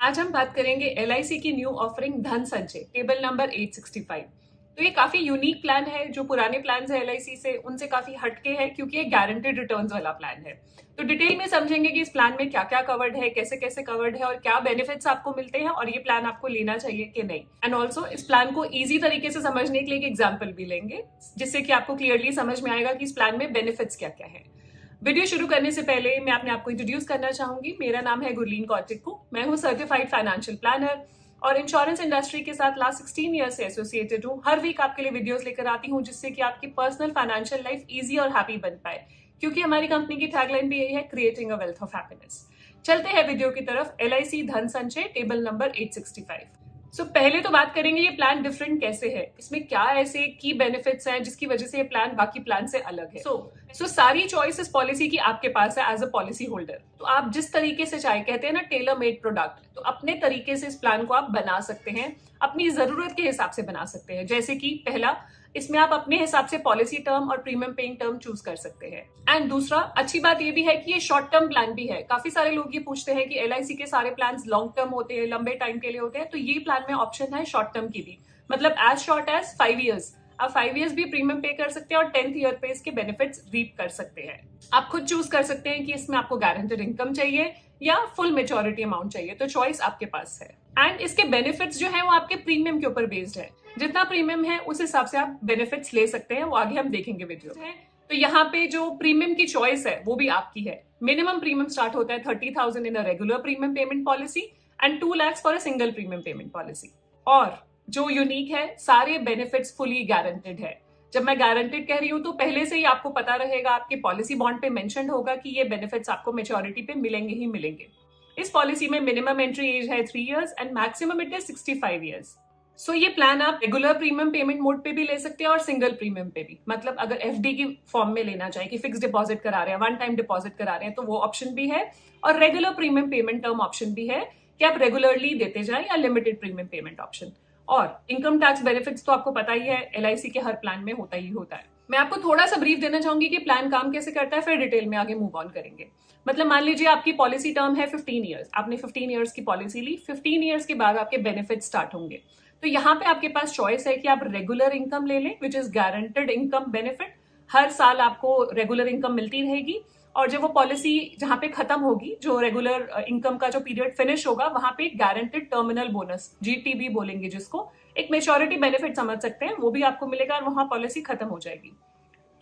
आज हम बात करेंगे एलआईसी की न्यू ऑफरिंग धन संचय टेबल नंबर 865। तो ये काफी यूनिक प्लान है। जो पुराने प्लान है एलआईसी से उनसे काफी हटके है क्योंकि ये गारंटेड रिटर्न्स वाला प्लान है। तो डिटेल में समझेंगे कि इस प्लान में क्या क्या कवर्ड है, कैसे कैसे कवर्ड है और क्या बेनिफिट्स आपको मिलते हैं और ये प्लान आपको लेना चाहिए कि नहीं। एंड ऑल्सो इस प्लान को इजी तरीके से समझने के लिए एक एग्जाम्पल भी लेंगे जिससे कि आपको क्लियरली समझ में आएगा कि इस प्लान में बेनिफिट्स क्या क्या है। वीडियो शुरू करने से पहले मैं अपने आप को इंट्रोड्यूस करना चाहूंगी। मेरा नाम है गुरलीन कौटिक्कू। मैं हूँ सर्टिफाइड फाइनेंशियल प्लानर और इंश्योरेंस इंडस्ट्री के साथ लास्ट 16 ईयर से एसोसिएटेड हूँ। हर वीक आपके लिए वीडियोस लेकर आती हूँ जिससे कि आपकी पर्सनल फाइनेंशियल लाइफ इजी और हैप्पी बन पाए, क्योंकि हमारी कंपनी की टैगलाइन भी यही है, creating a wealth of happiness. चलते हैं वीडियो की तरफ। एलआईसी धन संचय टेबल नंबर 865। पहले तो बात करेंगे ये प्लान डिफरेंट कैसे है, इसमें क्या ऐसे की बेनिफिट्स हैं जिसकी वजह से ये प्लान बाकी प्लान से अलग है। सारी चॉइस इस पॉलिसी की आपके पास है एज अ पॉलिसी होल्डर। तो आप जिस तरीके से चाहे, कहते हैं ना टेलर मेड प्रोडक्ट, तो अपने तरीके से इस प्लान को आप बना सकते हैं, अपनी जरूरत के हिसाब से बना सकते हैं। जैसे कि पहला, इसमें आप अपने हिसाब से पॉलिसी टर्म और प्रीमियम पेइंग टर्म चूज कर सकते हैं। एंड दूसरा अच्छी बात ये भी है कि ये शॉर्ट टर्म प्लान भी है। काफी सारे लोग ये पूछते हैं कि एलआईसी के सारे प्लान लॉन्ग टर्म होते हैं, लंबे टाइम के लिए होते हैं, तो ये प्लान में ऑप्शन है शॉर्ट टर्म की भी, मतलब एज शॉर्ट एज 5 ईयर्स। आप 5 ईयर्स भी प्रीमियम पे कर सकते हैं और 10th ईयर पे इसके बेनिफिट्स रीप कर सकते हैं। आप खुद चूज कर सकते हैं कि इसमें आपको गारंटेड इनकम चाहिए या फुल मेच्योरिटी अमाउंट चाहिए, तो चॉइस आपके पास है। एंड इसके बेनिफिट्स जो है वो आपके प्रीमियम के ऊपर बेस्ड है। जितना प्रीमियम है उस हिसाब से आप बेनिफिट्स ले सकते हैं, वो आगे हम देखेंगे वीडियो में। तो यहाँ पे जो प्रीमियम की चॉइस है वो भी आपकी है। मिनिमम प्रीमियम स्टार्ट होता है 30,000 in a regular premium payment policy and 2 lakhs for a single premium payment policy. और जो यूनिक है, सारे बेनिफिट्स फुली गारंटेड है। जब मैं गारंटेड कह रही हूँ तो पहले से ही आपको पता रहेगा, आपके पॉलिसी बॉन्ड पे मेंशन होगा कि ये बेनिफिट्स आपको मेच्योरिटी पे मिलेंगे ही मिलेंगे। इस पॉलिसी में मिनिमम एंट्री एज है 3 years and maximum it is 65 years। ये प्लान आप रेगुलर प्रीमियम पेमेंट मोड पे भी ले सकते हैं और सिंगल प्रीमियम पे भी। मतलब अगर एफडी की फॉर्म में लेना चाहे कि फिक्स डिपॉजिट करा रहे हैं, वन टाइम डिपॉजिट करा रहे हैं, तो वो ऑप्शन भी है। और regular premium payment term option भी है कि आप रेगुलरली देते जाए, या लिमिटेड प्रीमियम पेमेंट ऑप्शन। और इनकम टैक्स बेनिफिट्स तो आपको पता ही है, एलआईसी के हर प्लान में होता ही होता है। मैं आपको थोड़ा सा ब्रीफ देना चाहूंगी कि प्लान काम कैसे करता है, फिर डिटेल में आगे मूव ऑन करेंगे। मतलब मान लीजिए आपकी पॉलिसी टर्म है 15 ईयर्स, आपने 15 ईयर्स की पॉलिसी ली, 15 ईयर्स के बाद आपके बेनिफिट स्टार्ट होंगे। तो यहाँ पे आपके पास चॉइस है कि आप रेगुलर इनकम ले लें, which is guaranteed income benefit. हर साल आपको रेगुलर इनकम मिलती रहेगी और जब वो पॉलिसी जहां पे खत्म होगी, जो रेगुलर इनकम का जो पीरियड फिनिश होगा, वहां पे गारंटेड टर्मिनल बोनस, जीटीबी बोलेंगे जिसको, एक मेच्योरिटी बेनिफिट समझ सकते हैं, वो भी आपको मिलेगा और वहां पॉलिसी खत्म हो जाएगी।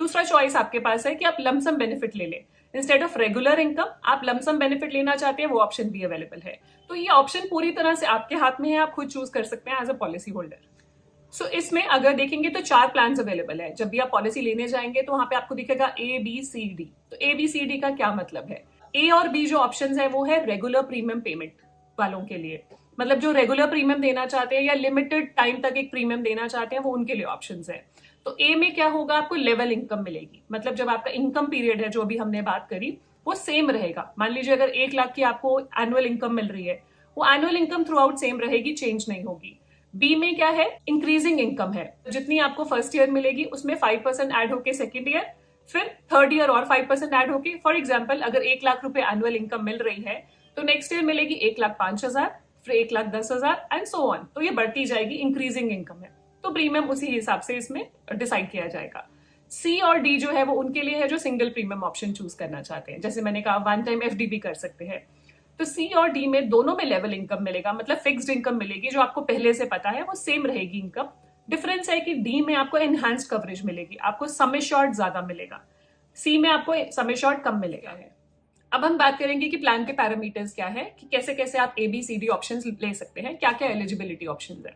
दूसरा चॉइस आपके पास है कि आप लमसम बेनिफिट ले लें। इंस्टेड ऑफ रेगुलर इनकम आप लमसम बेनिफिट लेना चाहते हैं, वो ऑप्शन भी अवेलेबल है। तो ये ऑप्शन पूरी तरह से आपके हाथ में है, आप खुद चूज कर सकते हैं एज अ पॉलिसी होल्डर। इसमें अगर देखेंगे तो 4 प्लान अवेलेबल है। जब भी आप पॉलिसी लेने जाएंगे तो वहां पे आपको दिखेगा ABCD। तो ABCD का क्या मतलब है? ए और बी जो ऑप्शन है वो है रेगुलर प्रीमियम पेमेंट वालों के लिए, मतलब जो रेगुलर प्रीमियम देना चाहते हैं या लिमिटेड टाइम तक एक प्रीमियम देना चाहते हैं, वो उनके लिए ऑप्शन है। तो ए में क्या होगा, आपको लेवल इनकम मिलेगी। मतलब जब आपका इनकम पीरियड है, जो अभी हमने बात करी, वो सेम रहेगा। मान लीजिए अगर 1 लाख की आपको एनुअल इनकम मिल रही है, वो annual income through out same रहेगी, चेंज नहीं होगी। बी में क्या है, इंक्रीजिंग इनकम है। जितनी आपको फर्स्ट ईयर मिलेगी उसमें 5% ऐड होके सेकेंड ईयर, फिर थर्ड ईयर और 5% ऐड होके। फॉर एग्जाम्पल अगर 1 लाख रुपए एनुअल इनकम मिल रही है तो नेक्स्ट ईयर मिलेगी 1,05,000, फिर 1,10,000 एंड सो ऑन। तो ये बढ़ती जाएगी, इंक्रीजिंग इनकम है। तो प्रीमियम उसी हिसाब से इसमें डिसाइड किया जाएगा। सी और डी जो है वो उनके लिए है जो सिंगल प्रीमियम ऑप्शन चूज करना चाहते हैं। जैसे मैंने कहा, वन टाइम एफडी भी कर सकते हैं। तो सी और डी में दोनों में लेवल इनकम मिलेगा, मतलब फिक्स्ड इनकम मिलेगी, जो आपको पहले से पता है वो सेम रहेगी इनकम। डिफरेंस है कि डी में आपको एनहांस्ड कवरेज मिलेगी, आपको सम एश्योर्ड ज्यादा मिलेगा, सी में आपको सम एश्योर्ड कम मिलेगा है। अब हम बात करेंगे कि प्लान के पैरामीटर्स क्या है, कि कैसे कैसे आप ABCD ऑप्शन ले सकते हैं, क्या क्या एलिजिबिलिटी ऑप्शन है।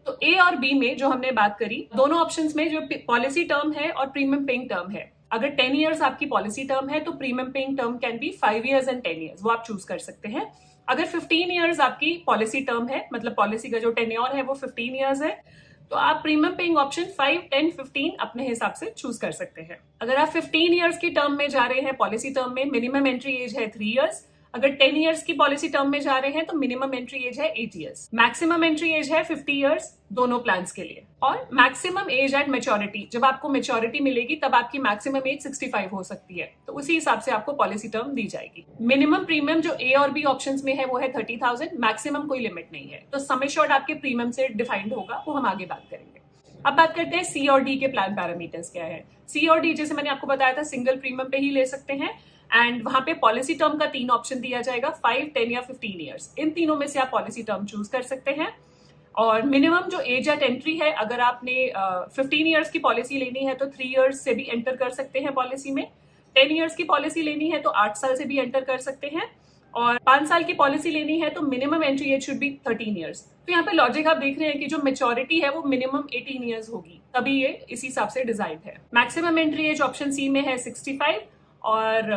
तो ए और बी में जो हमने बात करी, दोनों ऑप्शंस में जो पॉलिसी टर्म है और प्रीमियम पेइंग टर्म है, अगर 10 ईयर्स आपकी पॉलिसी टर्म है तो premium paying term can be 5 years and 10 years, वो आप चूज कर सकते हैं। अगर 15 ईयर्स आपकी पॉलिसी टर्म है, मतलब पॉलिसी का जो टेन्योर है वो 15 ईयर्स है, तो आप प्रीमियम पेइंग ऑप्शन 5, 10, 15 अपने हिसाब से चूज कर सकते हैं। अगर आप 15 ईयर्स की टर्म में जा रहे हैं, पॉलिसी टर्म में मिनिमम एंट्री एज है 3 years, अगर 10 इयर्स की पॉलिसी टर्म में जा रहे हैं तो मिनिमम एंट्री एज है 8 इयर्स, मैक्सिमम एंट्री एज है 50 इयर्स दोनों प्लान्स के लिए, और मैक्सिमम एज एट मेच्योरिटी, जब आपको मेच्योरिटी मिलेगी तब आपकी मैक्सिमम एज 65 हो सकती है, तो उसी हिसाब से आपको पॉलिसी टर्म दी जाएगी। मिनिमम प्रीमियम जो ए और बी ऑप्शंस में है वो है 30,000, मैक्सिमम कोई लिमिट नहीं है, तो सम एश्योर्ड आपके प्रीमियम से डिफाइंड होगा, वो हम आगे बात करेंगे। अब बात करते हैं सी और डी के प्लान पैरामीटर्स क्या है। सी और डी जैसे मैंने आपको बताया था सिंगल प्रीमियम पे ही ले सकते हैं, एंड वहां पे पॉलिसी टर्म का 3 ऑप्शन दिया जाएगा, 5, 10 या 15 इयर्स। इन तीनों में से आप पॉलिसी टर्म चूज कर सकते हैं। और मिनिमम जो एज एट एंट्री है, अगर आपने 15 इयर्स की पॉलिसी लेनी है तो 3 इयर्स से भी एंटर कर सकते हैं पॉलिसी में, 10 इयर्स की पॉलिसी लेनी है तो 8 साल से भी एंटर कर सकते हैं, और 5 साल की पॉलिसी लेनी है तो minimum entry age should be 13 years. तो यहाँ पे लॉजिक आप देख रहे हैं कि जो मेच्योरिटी है वो मिनिमम 18 इयर्स होगी, तभी ये इसी हिसाब से डिजाइन है। Maximum entry age option C में है 65 और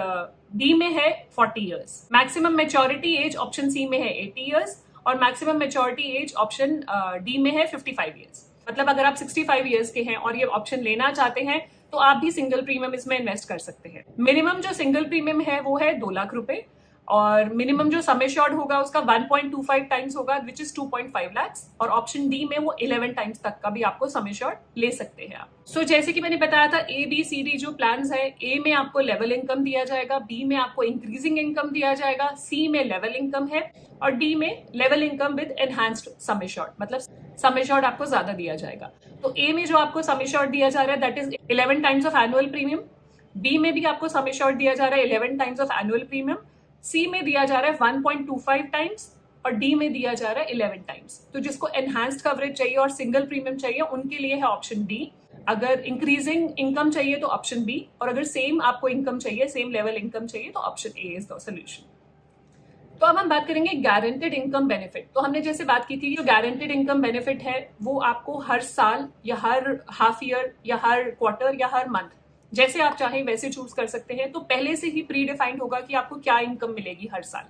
डी में है 40 years. Maximum maturity age option C में है 80 इयर्स और maximum maturity age option D में है 55 इयर्स। मतलब अगर आप 65 इयर्स के हैं और ये ऑप्शन लेना चाहते हैं तो आप भी सिंगल प्रीमियम इसमें इन्वेस्ट कर सकते हैं। मिनिमम जो सिंगल प्रीमियम है वो है 2 लाख रुपए, और मिनिमम जो सम एश्योर्ड होगा उसका 1.25 टाइम्स होगा, विच इज 2.5 लाख्स, और ऑप्शन डी में वो 11 टाइम्स तक का भी आपको सम एश्योर्ड ले सकते हैं आप। सो जैसे कि मैंने बताया था ए बी सी डी जो प्लान्स है, ए में आपको लेवल इनकम दिया जाएगा, बी में आपको इंक्रीजिंग इनकम दिया जाएगा, सी में लेवल इनकम है, और डी में level income with enhanced sum assured, मतलब सम एश्योर्ड आपको ज्यादा दिया जाएगा। तो ए में जो आपको सम एश्योर्ड दिया जा रहा है that is 11 times of annual premium, B में भी आपको सम एश्योर्ड दिया जा रहा है 11 टाइम्स ऑफ एनुअल प्रीमियम, सी में दिया जा रहा है 1.25 टाइम्स और डी में दिया जा रहा है 11 टाइम्स। तो जिसको एनहांस्ड कवरेज चाहिए और सिंगल प्रीमियम चाहिए उनके लिए है ऑप्शन डी। अगर इंक्रीजिंग इनकम चाहिए तो ऑप्शन बी, और अगर सेम आपको इनकम चाहिए, सेम लेवल इनकम चाहिए तो option A is the solution. तो अब हम बात करेंगे गारंटेड इनकम बेनिफिट। तो हमने जैसे बात की थी जो गारंटेड इनकम बेनिफिट है वो आपको हर साल या हर हाफ ईयर या हर क्वार्टर या हर मंथ जैसे आप चाहें वैसे चूज कर सकते हैं। तो पहले से ही प्री डिफाइंड होगा कि आपको क्या इनकम मिलेगी हर साल।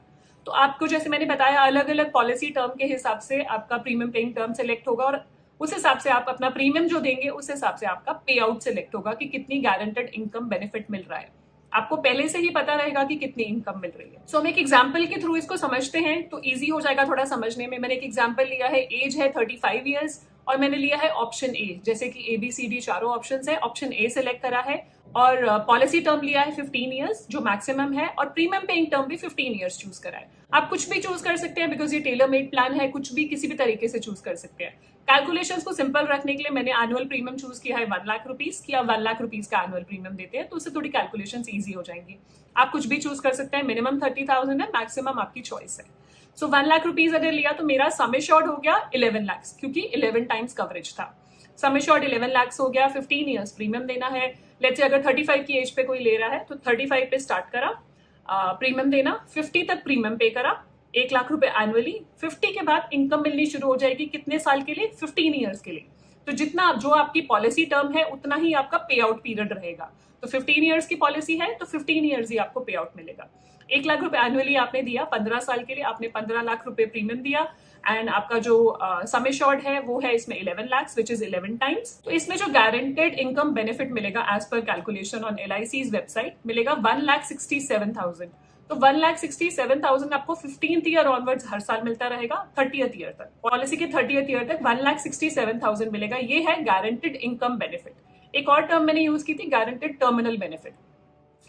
तो आपको जैसे मैंने बताया अलग अलग पॉलिसी टर्म के हिसाब से आपका प्रीमियम पेइंग टर्म सेलेक्ट होगा, और उस हिसाब से आप अपना प्रीमियम जो देंगे उस हिसाब से आपका पे आउट सेलेक्ट होगा कि कितनी गारंटेड इनकम बेनिफिट मिल रहा है। आपको पहले से ही पता रहेगा कि कितनी इनकम मिल रही है। सो हम एक एग्जाम्पल के थ्रू इसको समझते हैं तो ईजी हो जाएगा थोड़ा समझने में। मैंने एक एग्जाम्पल लिया है, एज है 35 ईयर्स और मैंने लिया है ऑप्शन ए, जैसे कि ए बी सी डी चारों ऑप्शन है, ऑप्शन ए सिलेक्ट करा है और पॉलिसी टर्म लिया है 15 इयर्स जो मैक्सिमम है, और प्रीमियम पेइंग टर्म भी 15 इयर्स चूज करा है। आप कुछ भी चूज कर सकते हैं बिकॉज ये टेलर मेड प्लान है, कुछ भी किसी भी तरीके से चूज कर सकते हैं। कैलकुलेशंस को सिंपल रखने के लिए मैंने एनुअल प्रीमियम चूज किया है 1 लाख रुपीज की, आप 1 लाख रुपीज का एनुअल प्रीमियम देते हैं तो उससे थोड़ी कैलकुलेशंस इजी हो जाएंगी। आप कुछ भी चूज कर सकते हैं, मिनिमम 30,000 है, मैक्सिमम आपकी चॉइस है। सो 1 लाख रुपीज अगर लिया तो मेरा सम एश्योर्ड हो गया 11 लाख, क्योंकि 11 टाइम्स कवरेज था। सम एश्योर्ड 11 लाख हो गया, 15 इयर्स प्रीमियम देना है। लेट्स से अगर 35 की एज पे कोई ले रहा है तो 35 पे स्टार्ट करा प्रीमियम देना, 50 तक प्रीमियम पे करा, 1 लाख रुपए एनुअली। 50 के बाद इनकम मिलनी शुरू हो जाएगी कितने साल के लिए? 15 इयर्स के लिए। तो जितना जो आपकी पॉलिसी टर्म है उतना ही आपका पे आउट पीरियड रहेगा। तो 15 इयर्स की पॉलिसी है तो 15 इयर्स ही आपको पे आउट मिलेगा। 1 लाख रुपए एनुअली आपने दिया 15 साल के लिए, आपने 15 लाख रुपए प्रीमियम दिया, एंड आपका जो सम एश्योर्ड है वो है इसमें 11 लाख विच इज 11 टाइम्स। तो इसमें जो गारंटेड इनकम बेनिफिट मिलेगा एज पर कैलकुलेशन ऑन LIC's वेबसाइट मिलेगा 1,67,000। तो 1,67,000 आपको 15th ईयर ऑनवर्ड्स हर साल मिलता रहेगा 30th ईयर तक। पॉलिसी के 30th ईयर तक 1,67,000 मिलेगा। ये है गारंटेड इनकम बेनिफिट। एक और टर्म मैंने यूज की थी गारंटेड टर्मिनल बेनिफिट।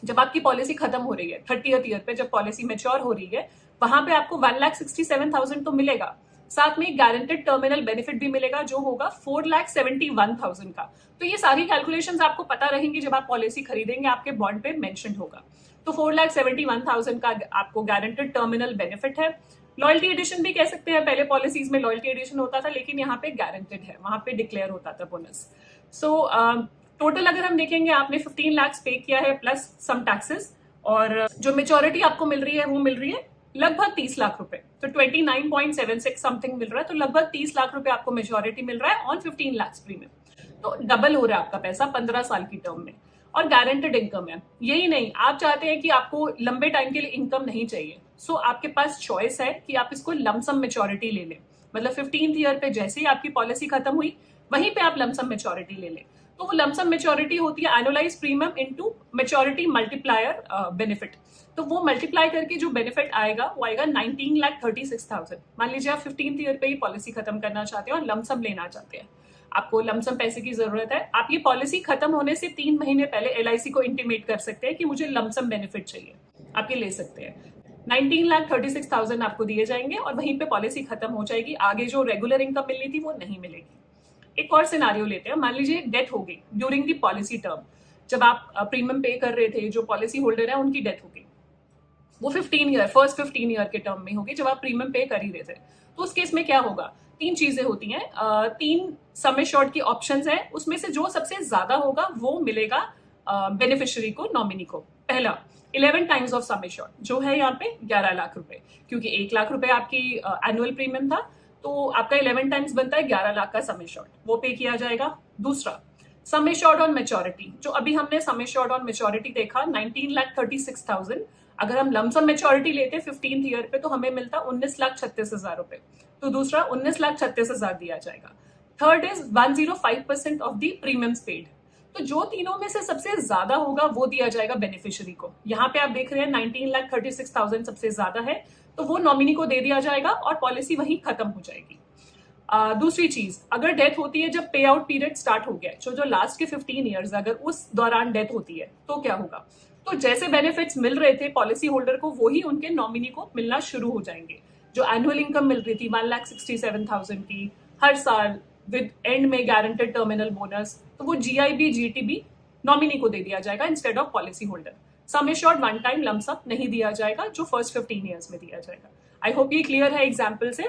जब आपकी पॉलिसी खत्म हो रही है 30th ईयर पे, जब पॉलिसी मैच्योर हो रही है, वहां पे आपको 1,67,000 तो मिलेगा, साथ में गारंटेड टर्मिनल बेनिफिट भी मिलेगा जो होगा 4,71,000 का। तो ये सारी कैलकुलेशंस आपको पता रहेंगी जब आप पॉलिसी खरीदेंगे, आपके बॉन्ड पे मेंशन होगा। तो 4,71,000 का आपको गारंटेड टर्मिनल बेनिफिट है। लॉयल्टी एडिशन भी कह सकते हैं, पहले पॉलिसीज में लॉयल्टी एडिशन होता था लेकिन यहाँ पे गारंटेड है, वहां पे डिक्लेयर होता था बोनस। सो टोटल अगर हम देखेंगे आपने 15 लाख पे किया है प्लस सम टैक्सेस, और जो मेच्योरिटी आपको मिल रही है वो मिल रही है लगभग 30 लाख रुपए। तो 29.76 समथिंग मिल रहा है, तो लगभग 30 लाख रुपए आपको मेच्योरिटी मिल रहा है ऑन 15 लाख प्रीमियम। तो डबल हो रहा है आपका पैसा 15 साल की टर्म में, और गारंटेड इनकम है। यही नहीं, आप चाहते हैं कि आपको लंबे टाइम के लिए इनकम नहीं चाहिए, सो आपके पास चॉइस है कि आप इसको लमसम मेच्योरिटी ले लें। मतलब 15th ईयर पे जैसे ही आपकी पॉलिसी खत्म हुई वहीं पे आप लमसम मेच्योरिटी ले लें। तो वो लमसम मेच्योरिटी होती है annualise premium into maturity multiplier benefit. तो वो मल्टीप्लाई करके जो बेनिफिट आएगा वो आएगा 19,36,000। मान लीजिए आप 15th ईयर पे ही पॉलिसी खत्म करना चाहते हैं और लमसम लेना चाहते हैं, आपको लमसम पैसे की जरूरत है। आप ये पॉलिसी खत्म होने से 3 महीने पहले LIC को इंटीमेट कर सकते हैं कि मुझे लमसम बेनिफिट चाहिए, आप ये ले सकते हैं। 19,36,000 आपको दिए जाएंगे और वहीं पे पॉलिसी खत्म हो जाएगी। आगे जो रेगुलर इनकम मिलनी थी वो नहीं मिलेगी। एक और सिनारियो लेते हैं, मान लीजिए डेथ हो गई ड्यूरिंग दी पॉलिसी टर्म, जब आप प्रीमियम पे कर रहे थे, जो पॉलिसी होल्डर है उनकी डेथ हो गई, वो 15 ईयर के टर्म में होगी जब आप प्रीमियम पे कर ही रहे थे। तो उस केस में क्या होगा, 3 चीजें होती हैं, 3 सम एश्योर्ड की ऑप्शंस है, उसमें से जो सबसे ज्यादा होगा वो मिलेगा बेनिफिशियरी को, नॉमिनी को। पहला 11 टाइम्स ऑफ सम एश्योर्ड, जो है यहाँ पे 11 लाख रुपए, क्योंकि 1 लाख रुपए आपकी एनुअल प्रीमियम था, तो आपका 11 टाइम्स बनता है 11 लाख का सम एश्योर्ड, वो पे किया जाएगा। दूसरा सम एश्योर्ड ऑन मेच्योरिटी, जो अभी हमने सम एश्योर्ड ऑन मेच्योरिटी देखा 19,36,000, अगर हम लमसम मेच्योरिटी लेते 15th ईयर पे तो हमें मिलता 19,36,000 रुपए, तो दूसरा 19,36,000 दिया जाएगा। Third is 105% of the premiums paid, तो जो तीनों में से सबसे ज्यादा होगा वो दिया जाएगा बेनिफिशियरी को। यहाँ पे आप देख रहे हैं 19,36,000 सबसे ज्यादा है, तो वो नॉमिनी को दे दिया जाएगा और पॉलिसी वहीं खत्म हो जाएगी। दूसरी चीज, अगर डेथ होती है जब पे आउट पीरियड स्टार्ट हो गया, जो लास्ट के 15 ईयर्स, अगर उस दौरान डेथ होती है तो क्या होगा, तो जैसे बेनिफिट्स मिल रहे थे पॉलिसी होल्डर को, वही उनके नॉमिनी को मिलना शुरू हो जाएंगे। जो एनुअल इनकम मिल रही थी 1,67,000 की हर साल विद एंड में गारंटेड टर्मिनल बोनस, तो वो GIB GTB नॉमिनी को दे दिया जाएगा instead of policy holder. Sum assured one time lump sum नहीं दिया जाएगा, जो फर्स्ट 15 ईयर्स में दिया जाएगा। आई होप ये क्लियर है एग्जाम्पल से।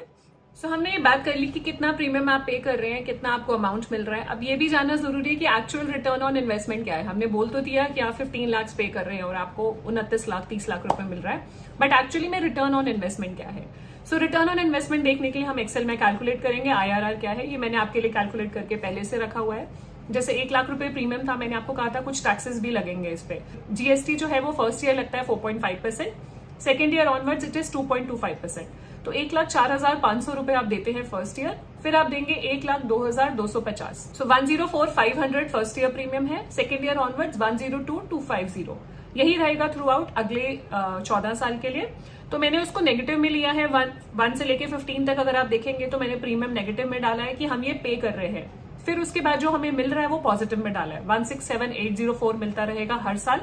सो हमने ये बात कर ली कि कितना प्रीमियम आप पे कर रहे हैं, कितना आपको अमाउंट मिल रहा है। अब ये भी जानना जरूरी है कि एक्चुअल रिटर्न ऑन इन्वेस्टमेंट क्या है। हमने बोल तो दिया कि आप 15 लाख पे कर रहे हैं और आपको 29 लाख 30 लाख रुपए मिल रहा है, बट एक्चुअली में रिटर्न ऑन इन्वेस्टमेंट क्या है। सो रिटर्न ऑन इन्वेस्टमेंट देखने के लिए हम एक्सेल में कैलकुलेट करेंगे IRR क्या है, ये मैंने आपके लिए कैलकुलेट करके पहले से रखा हुआ है। जैसे 1 लाख रुपए प्रीमियम था, मैंने आपको कहा था कुछ टैक्सेस भी लगेंगे इस पे। GST जो है वो फर्स्ट ईयर लगता है 4.5%, second year onwards it is 2.25%। तो 1,04,500 रुपए आप देते हैं फर्स्ट ईयर, फिर आप देंगे 1,02,250। सो 1,04,500 फर्स्ट ईयर प्रीमियम है, सेकेंड ईयर ऑनवर्ड्स 1,02,250। यही रहेगा थ्रू आउट अगले 14 साल के लिए। तो मैंने उसको नेगेटिव में लिया है, 1 से लेके 15 तक अगर आप देखेंगे तो मैंने प्रीमियम नेगेटिव में डाला है कि हम ये पे कर रहे हैं। फिर उसके बाद जो हमें मिल रहा है वो पॉजिटिव में डाला है, 167,804 मिलता रहेगा हर साल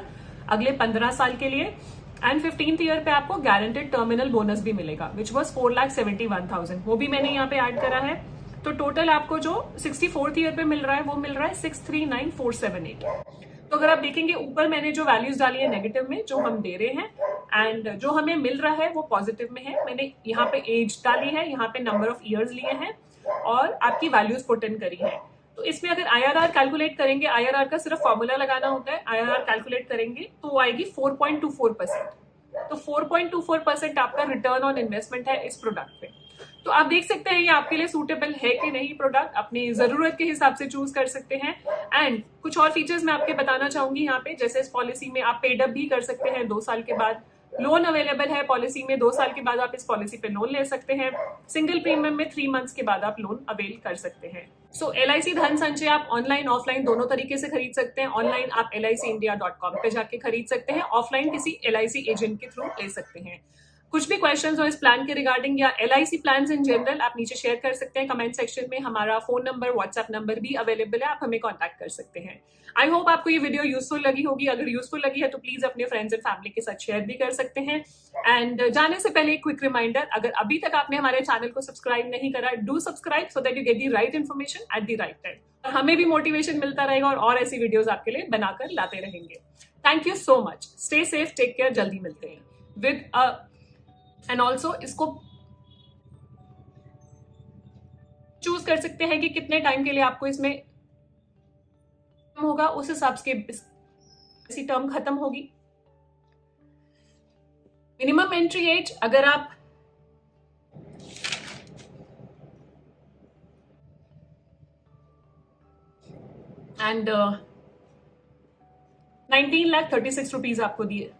अगले 15 साल के लिए। एंड 15th ईयर पे आपको गारंटेड टर्मिनल बोनस भी मिलेगा विच वॉज 4,71,000, वो भी मैंने यहाँ पे ऐड करा है। तो टोटल आपको जो 64th ईयर पे मिल रहा है वो मिल रहा है 639,478। तो अगर आप देखेंगे ऊपर मैंने जो वैल्यूज डाली है नेगेटिव में, जो हम दे रहे हैं, एंड जो हमें मिल रहा है वो पॉजिटिव में है। मैंने यहाँ पे एज डाली है, यहाँ पे नंबर ऑफ ईयर्स लिए हैं और आपकी वैल्यूज पुट इन करी है। तो इसमें अगर IRR कैलकुलेट करेंगे, IRR का सिर्फ फॉर्मूला लगाना होता है, IRR कैलकुलेट करेंगे तो वो आएगी 4.24%। तो 4.24% आपका रिटर्न ऑन इन्वेस्टमेंट है इस प्रोडक्ट पे। तो आप देख सकते हैं ये आपके लिए सूटेबल है कि नहीं प्रोडक्ट, अपनी जरूरत के हिसाब से चूज कर सकते हैं। एंड कुछ और फीचर्स मैं आपके बताना चाहूंगी यहाँ पे, जैसे इस पॉलिसी में आप पेड अप भी कर सकते हैं 2 साल के बाद, लोन अवेलेबल है पॉलिसी में, 2 साल के बाद आप इस पॉलिसी पे लोन ले सकते हैं, सिंगल प्रीमियम में 3 मंथ्स के बाद आप लोन अवेल कर सकते हैं। सो LIC धन संचय आप ऑनलाइन ऑफलाइन दोनों तरीके से खरीद सकते हैं। ऑनलाइन आप LICindia.com पे जाके खरीद सकते हैं, ऑफलाइन किसी LIC एजेंट के थ्रू ले सकते हैं। कुछ भी क्वेश्चंस हो इस प्लान के रिगार्डिंग या LIC प्लान्स इन जनरल, आप नीचे शेयर कर सकते हैं कमेंट सेक्शन में। हमारा फोन नंबर, व्हाट्सएप नंबर भी अवेलेबल है, आप हमें कॉन्टैक्ट कर सकते हैं। आई होप आपको ये वीडियो यूजफुल लगी होगी। अगर यूजफुल लगी है तो प्लीज अपने फ्रेंड्स एंड फैमिली के साथ शेयर भी कर सकते हैं। एंड जाने से पहले एक क्विक रिमाइंडर, अगर अभी तक आपने हमारे चैनल को सब्सक्राइब नहीं करा, do subscribe so that you get the right information at the right time. हमें भी मोटिवेशन मिलता रहेगा और ऐसी वीडियोस आपके लिए बनाकर लाते रहेंगे। Thank you so much, stay safe, take care, जल्दी मिलते हैं विद एंड ऑल्सो इसको चूज कर सकते हैं कि कितने टाइम के लिए आपको इसमें होगा, उस हिसाब से इसी टर्म खत्म होगी। मिनिमम एंट्री एज अगर आप एंड 19,36,000 रुपीज आपको दिए